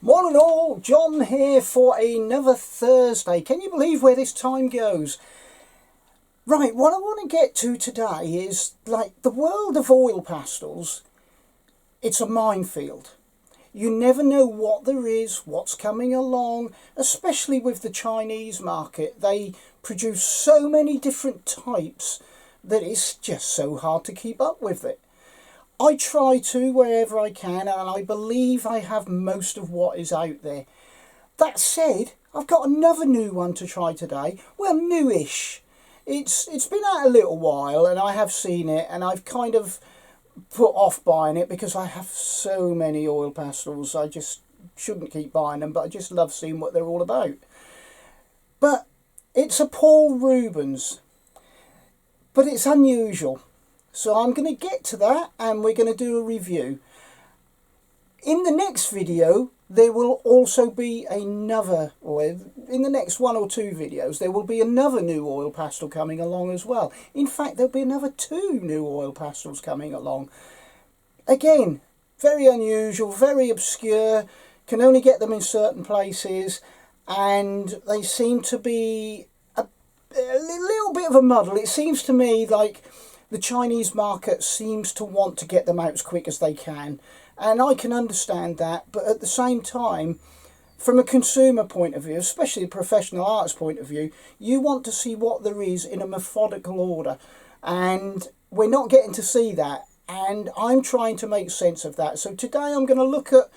Morning all, John here for another Thursday. Can you believe where this time goes? Right, what I want to get to today is, like, the world of oil pastels. It's a minefield. You never know what there is, what's coming along, especially with the Chinese market. They produce so many different types that it's just so hard to keep up with it. I try to wherever I can, and I believe I have most of what is out there. That said, I've got another new one to try today. Well, newish. It's been out a little while, and I have seen it, and I've kind of put off buying it because I have so many oil pastels. I just shouldn't keep buying them, but I just love seeing what they're all about. But it's a Paul Rubens, but it's unusual. So I'm going to get to that, and we're going to do a review. In the next video, there will also be another, or in the next one or two videos, there will be another new oil pastel coming along as well. In fact, there'll be another 2 new oil pastels coming along. Again, very unusual, very obscure, can only get them in certain places, and they seem to be a little bit of a muddle. It seems to me like the Chinese market seems to want to get them out as quick as they can. And I can understand that, but at the same time, from a consumer point of view, especially a professional artist point of view, you want to see what there is in a methodical order. And we're not getting to see that. And I'm trying to make sense of that. So today I'm going to look at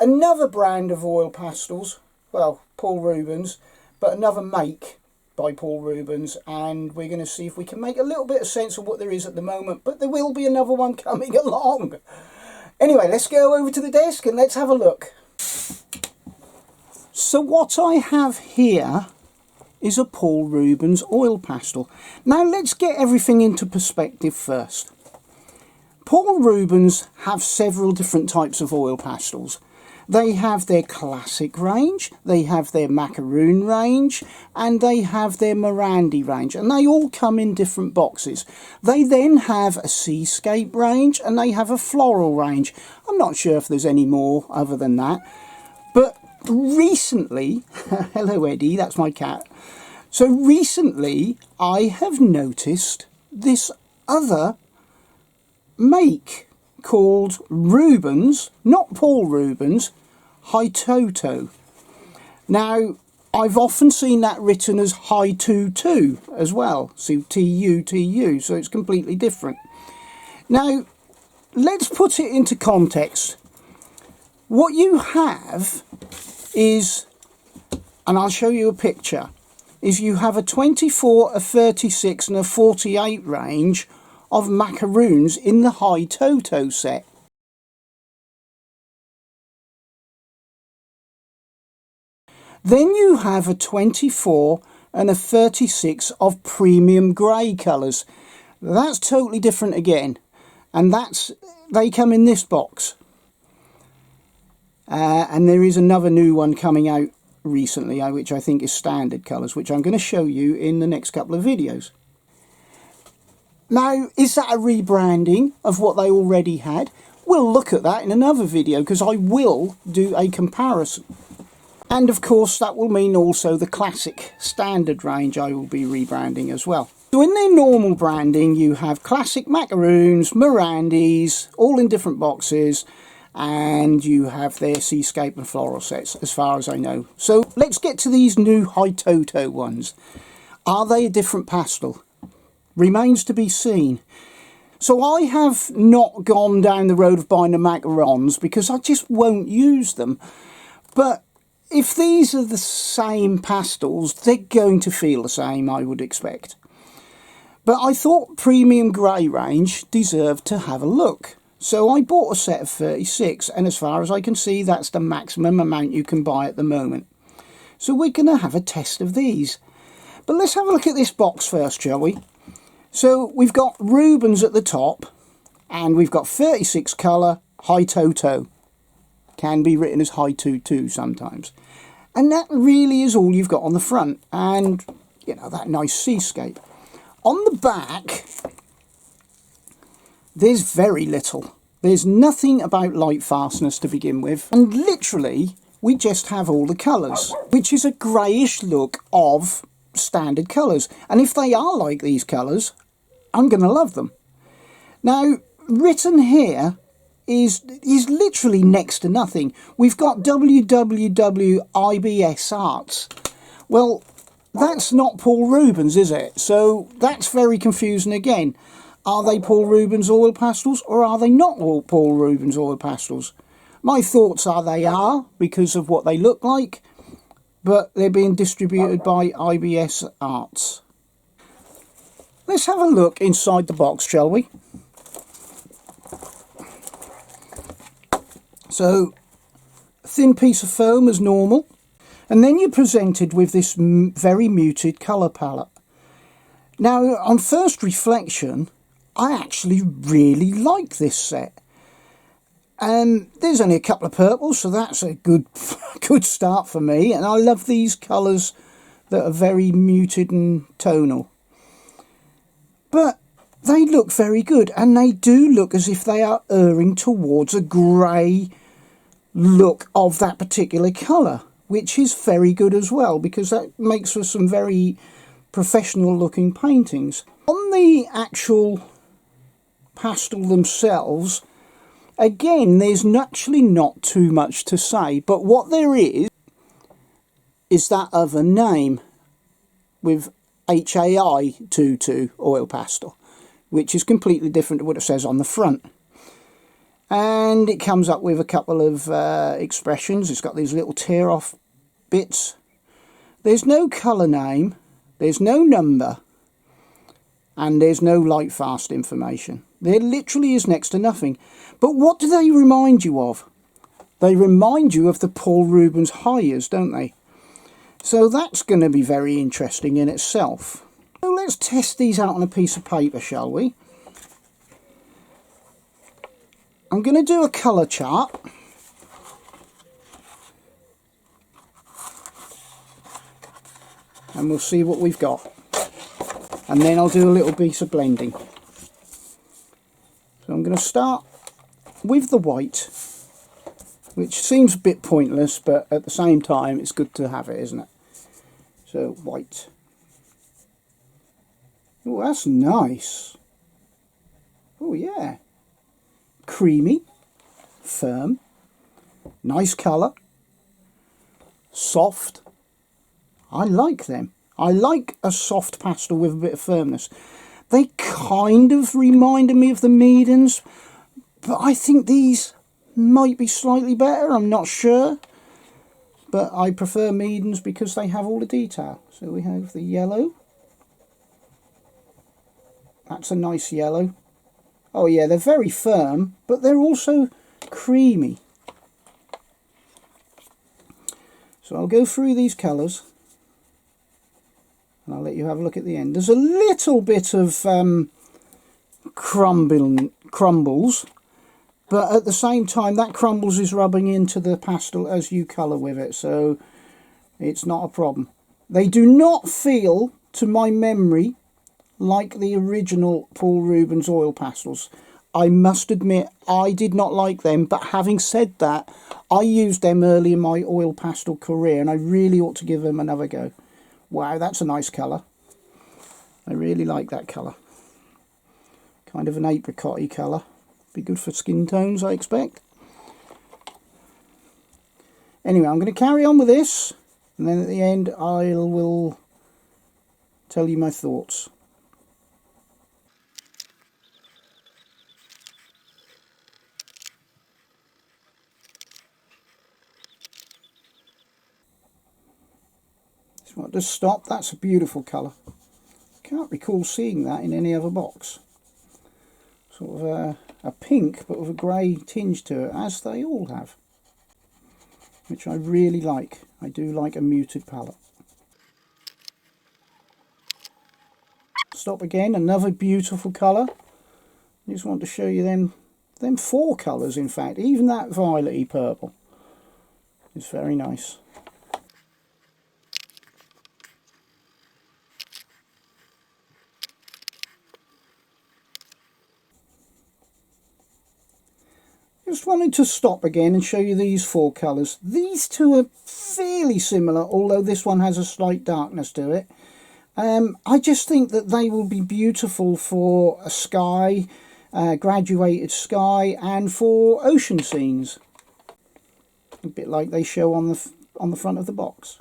another brand of oil pastels. Well, Paul Rubens, but another make by Paul Rubens, and we're going to see if we can make a little bit of sense of what there is at the moment, but there will be another one coming along. Anyway, let's go over to the desk and let's have a look. So what I have here is a Paul Rubens oil pastel. Now let's get everything into perspective first. Paul Rubens have several different types of oil pastels. They have their classic range, they have their macaroon range, and they have their Morandi range, and they all come in different boxes. They then have a seascape range, and they have a floral range. I'm not sure if there's any more other than that. But recently, hello Eddie, that's my cat. So recently I have noticed this other make called Rubens, not Paul Rubens, Hitoto. Now, I've often seen that written as Hitoto as well, so T-U-T-U, so it's completely different. Now, let's put it into context. What you have is, and I'll show you a picture, is you have a 24, a 36 and a 48 range of macaroons in the Hitoto set. Then you have a 24 and a 36 of premium grey colours. That's totally different again, and they come in this box. And there is another new one coming out recently, which I think is standard colours, which I'm going to show you in the next couple of videos. Now, is that a rebranding of what they already had? We'll look at that in another video, because I will do a comparison. And of course, that will mean also the classic standard range I will be rebranding as well. So in their normal branding, you have classic macaroons, Morandis, all in different boxes, and you have their seascape and floral sets, as far as I know. So let's get to these new Hitoto ones. Are they a different pastel? Remains to be seen. So I have not gone down the road of buying the macarons because I just won't use them. But if these are the same pastels, they're going to feel the same, I would expect. But I thought Premium Grey range deserved to have a look. So I bought a set of 36, and as far as I can see, that's the maximum amount you can buy at the moment. So we're going to have a test of these. But let's have a look at this box first, shall we? So we've got Rubens at the top, and we've got 36 colour Hitoto. Can be written as Hitoto sometimes. And that really is all you've got on the front, and, you know, that nice seascape. On the back, there's very little. There's nothing about light fastness to begin with, and literally we just have all the colours, which is a greyish look of standard colours. And if they are like these colours, I'm going to love them. Now, written here is literally next to nothing. We've got www.ibs Arts. Well, that's not Paul Rubens, is it? So that's very confusing again. Are they Paul Rubens oil pastels, or are they not all Paul Rubens oil pastels? My thoughts are they are, because of what they look like, but they're being distributed by IBS Arts. Let's have a look inside the box, shall we? So, a thin piece of foam as normal, and then you're presented with this very muted colour palette. Now, on first reflection, I actually really like this set. There's only a couple of purples, so that's a good start for me. And I love these colours that are very muted and tonal. But they look very good, and they do look as if they are erring towards a grey look of that particular colour, which is very good as well, because that makes for some very professional looking paintings. On the actual pastel themselves, again, there's actually not too much to say, but what there is that other name with HAI 22 oil pastel, which is completely different to what it says on the front. And it comes up with a couple of expressions. It's got these little tear off bits. There's no colour name, there's no number, and there's no light fast information. There literally is next to nothing. But what do they remind you of? They remind you of the Paul Rubens Hires, don't they? So that's going to be very interesting in itself. So let's test these out on a piece of paper, shall we? I'm going to do a colour chart. And we'll see what we've got. And then I'll do a little piece of blending. So I'm going to start with the white, which seems a bit pointless, but at the same time it's good to have it, isn't it? So white. Oh, that's nice. Oh yeah. Creamy, firm, nice colour, soft. I like them. I like a soft pastel with a bit of firmness. They kind of reminded me of the Meadens, but I think these might be slightly better, I'm not sure. But I prefer Meadens because they have all the detail. So we have the yellow. That's a nice yellow. Oh yeah, they're very firm, but they're also creamy. So I'll go through these colours, and I'll let you have a look at the end. There's a little bit of crumbles, but at the same time that crumbles is rubbing into the pastel as you colour with it, so it's not a problem. They do not feel, to my memory, like the original Paul Rubens oil pastels. I must admit I did not like them, but having said that, I used them early in my oil pastel career and I really ought to give them another go. Wow, that's a nice colour. I really like that colour. Kind of an apricot-y colour. Be good for skin tones, I expect. Anyway, I'm going to carry on with this, and then at the end I will tell you my thoughts. So I'll just stop. That's a beautiful colour. Can't recall seeing that in any other box. Sort of a pink, but with a grey tinge to it, as they all have. Which I really like. I do like a muted palette. Stop again, another beautiful colour. I just want to show you them four colours in fact. Even that violet-y purple is very nice. Just wanted to stop again and show you these four colours. These two are fairly similar, although this one has a slight darkness to it. I just think that they will be beautiful for a sky, graduated sky, and for ocean scenes. A bit like they show on the front of the box.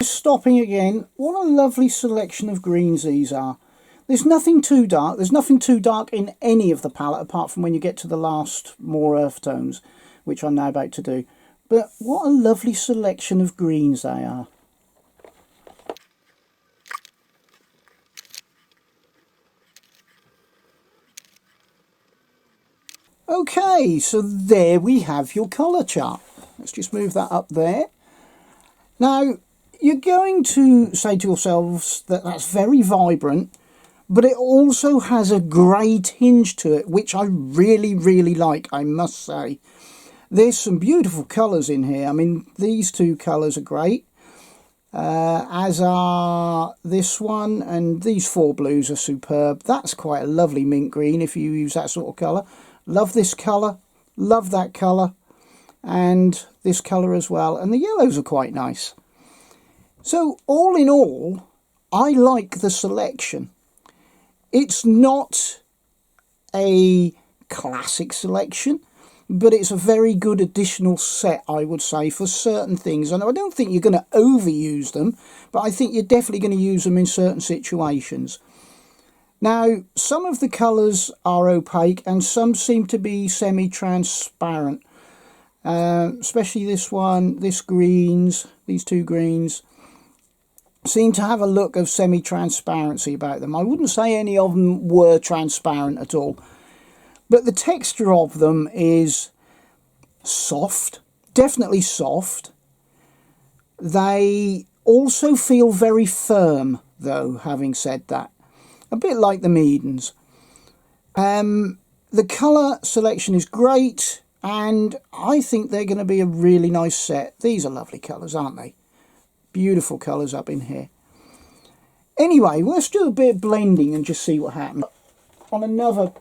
Stopping again, what a lovely selection of greens these are. There's nothing too dark. There's nothing too dark in any of the palette apart from when you get to the last more earth tones, which I'm now about to do. But what a lovely selection of greens they are. Okay, so there we have your colour chart. Let's just move that up there. Now, you're going to say to yourselves that that's very vibrant, but it also has a grey tinge to it, which I really, really like, I must say. There's some beautiful colours in here. I mean, these two colours are great, as are this one, and these four blues are superb. That's quite a lovely mint green if you use that sort of colour. Love this colour, love that colour, and this colour as well, and the yellows are quite nice. So, all in all, I like the selection. It's not a classic selection, but it's a very good additional set, I would say, for certain things. And I don't think you're going to overuse them, but I think you're definitely going to use them in certain situations. Now, some of the colours are opaque and some seem to be semi-transparent, especially this one, these two greens. Seem to have a look of semi-transparency about them. I wouldn't say any of them were transparent at all, but the texture of them is soft, definitely soft. They also feel very firm, though, having said that, a bit like the Meadens. The colour selection is great, and I think they're going to be a really nice set. These are lovely colours, aren't they? Beautiful colours up in here. Anyway, let's do a bit of blending and just see what happens on another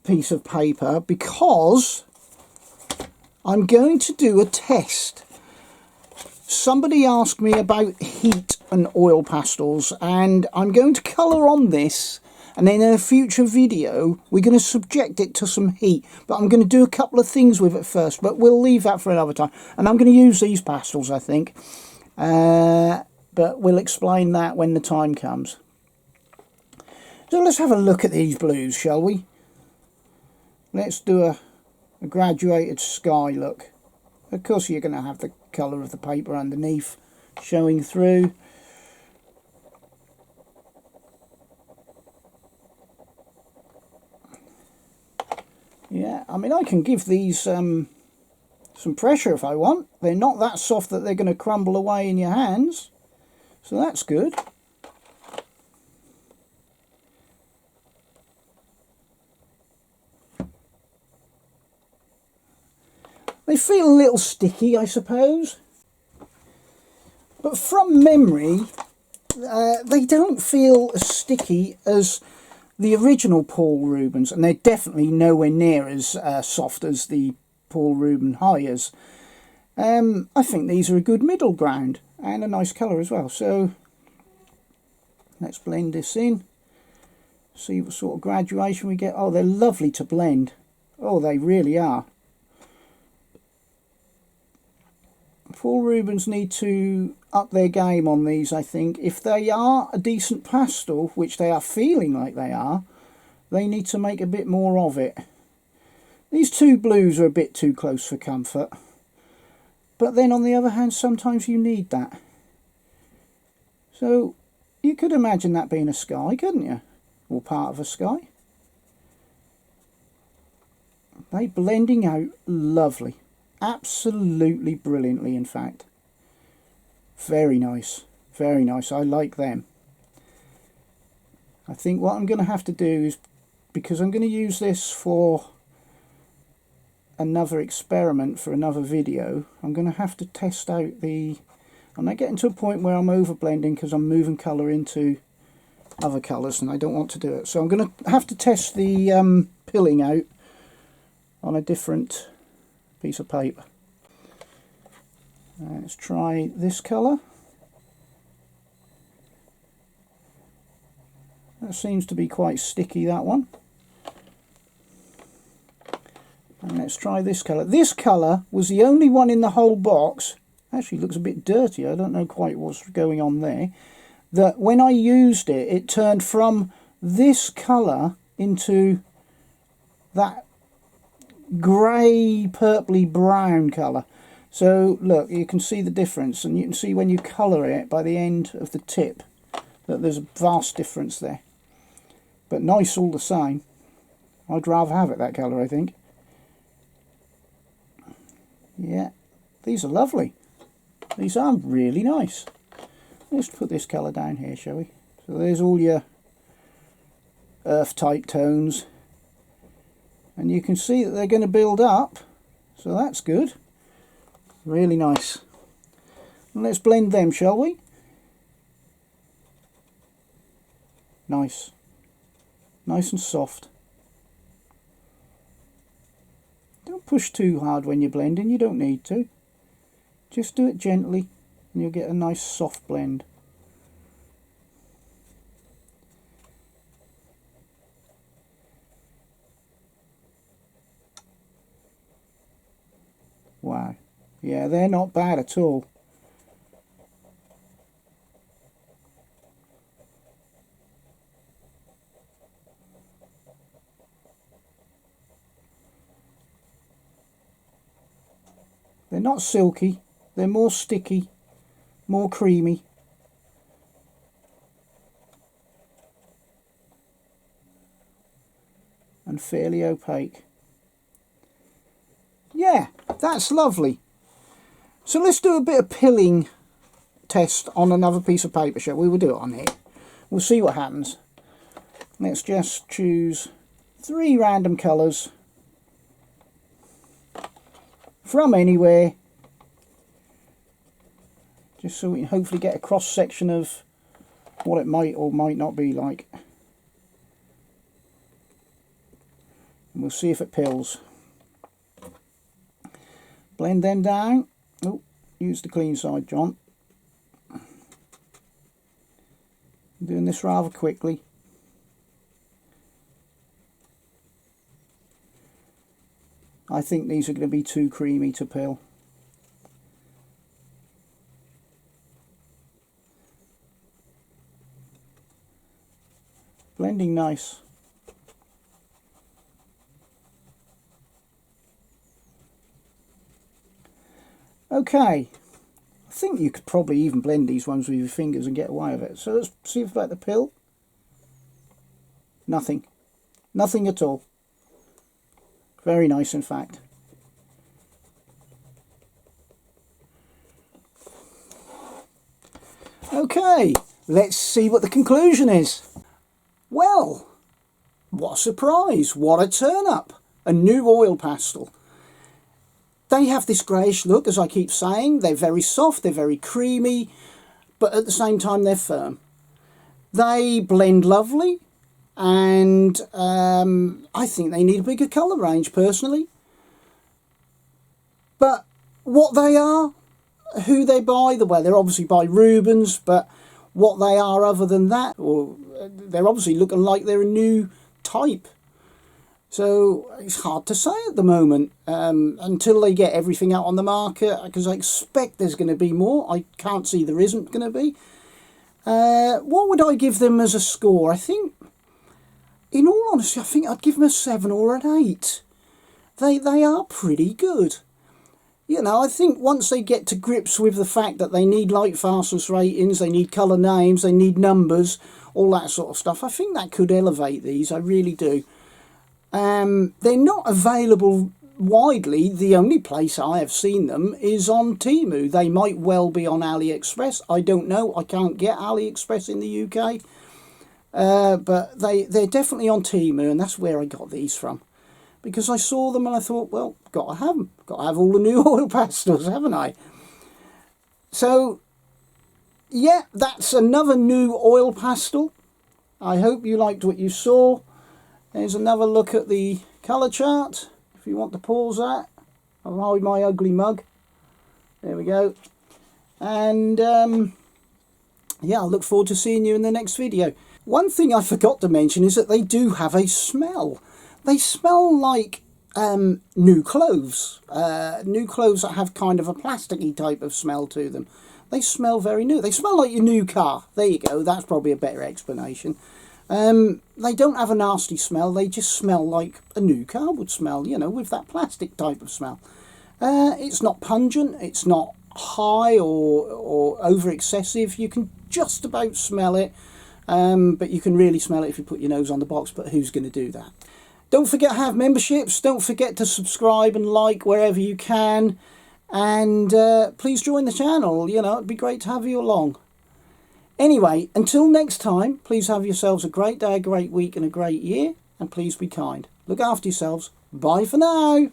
piece of paper, because I'm going to do a test. Somebody asked me about heat and oil pastels, and I'm going to colour on this, and then in a future video we're going to subject it to some heat, but I'm going to do a couple of things with it first, but we'll leave that for another time. And I'm going to use these pastels, I think. But we'll explain that when the time comes. So let's have a look at these blues, shall we? Let's do a graduated sky look. Of course you're going to have the colour of the paper underneath showing through. Yeah, I mean, I can give these some pressure if I want. They're not that soft that they're going to crumble away in your hands, so that's good. They feel a little sticky, I suppose, but from memory they don't feel as sticky as the original Paul Rubens, and they're definitely nowhere near as soft as the Paul Rubens Highers. I think these are a good middle ground and a nice colour as well. So let's blend this in, see what sort of graduation we get. Oh, they're lovely to blend. Oh, they really are. Paul Rubens need to up their game on these, I think. If they are a decent pastel, which they are feeling like they are, they need to make a bit more of it. These two blues are a bit too close for comfort. But then on the other hand, sometimes you need that. So you could imagine that being a sky, couldn't you? Or part of a sky. They blending out lovely. Absolutely brilliantly, in fact. Very nice. Very nice. I like them. I think what I'm going to have to do is, because I'm going to use this for another experiment for another video. I'm going to have to test out the... I'm not getting to a point where I'm over blending because I'm moving colour into other colours and I don't want to do it. So I'm going to have to test the pilling out on a different piece of paper. Let's try this colour. That seems to be quite sticky, that one. And let's try this colour. This colour was the only one in the whole box. Actually looks a bit dirty. I don't know quite what's going on there. That when I used it, it turned from this colour into that grey, purpley brown colour. So look, you can see the difference, and you can see when you colour it by the end of the tip that there's a vast difference there. But nice all the same. I'd rather have it that colour, I think. Yeah, these are lovely. These are really nice. Let's put this colour down here, shall we? So there's all your earth type tones. And you can see that they're going to build up. So that's good. Really nice. And let's blend them, shall we? Nice. Nice and soft. Don't push too hard when you're blending, you don't need to. Just do it gently and you'll get a nice soft blend. Wow. Yeah, they're not bad at all. They're not silky, they're more sticky, more creamy. And fairly opaque. Yeah, that's lovely. So let's do a bit of pilling test on another piece of paper, shall we? We'll do it on here. We'll see what happens. Let's just choose 3 random colours from anywhere, just so we can hopefully get a cross section of what it might or might not be like. And we'll see if it pills. Blend them down. Oh, use the clean side, John. I'm doing this rather quickly. I think these are going to be too creamy to pill. Blending nice. Okay, I think you could probably even blend these ones with your fingers and get away with it. So let's see if about the pill. Nothing. Nothing at all. Very nice, in fact. Okay, let's see what the conclusion is. Well, what a surprise, what a turn up. A new oil pastel. They have this greyish look, as I keep saying. They're very soft, they're very creamy, but at the same time they're firm. They blend lovely. And I think they need a bigger colour range, personally. But what they are, who they by, well, they're obviously by Rubens, but what they are other than that, or they're obviously looking like they're a new type. So it's hard to say at the moment, until they get everything out on the market, because I expect there's going to be more. I can't see there isn't going to be. What would I give them as a score? I think, in all honesty, I think I'd give them a 7 or an 8. They are pretty good. You know, I think once they get to grips with the fact that they need light fastness ratings, they need colour names, they need numbers, all that sort of stuff, I think that could elevate these, I really do. They're not available widely. The only place I have seen them is on Temu. They might well be on AliExpress. I don't know. I can't get AliExpress in the UK. But they're definitely on Temu, and that's where I got these from. because I saw them and I thought, well, got to have them. Got to have all the new oil pastels, haven't I? So, yeah, that's another new oil pastel. I hope you liked what you saw. There's another look at the colour chart, if you want to pause that. I'll hide my ugly mug. There we go. And, yeah, I look forward to seeing you in the next video. One thing I forgot to mention is that they do have a smell. They smell like new clothes. New clothes that have kind of a plasticky type of smell to them. They smell very new. They smell like your new car. There you go. That's probably a better explanation. They don't have a nasty smell. They just smell like a new car would smell, you know, with that plastic type of smell. It's not pungent. It's not high or over excessive. You can just about smell it. But you can really smell it if you put your nose on the box. But who's going to do that? Don't forget to have memberships. Don't forget to subscribe and like wherever you can. And please join the channel. You know, it'd be great to have you along. Anyway, until next time, please have yourselves a great day, a great week and a great year. And please be kind. Look after yourselves. Bye for now.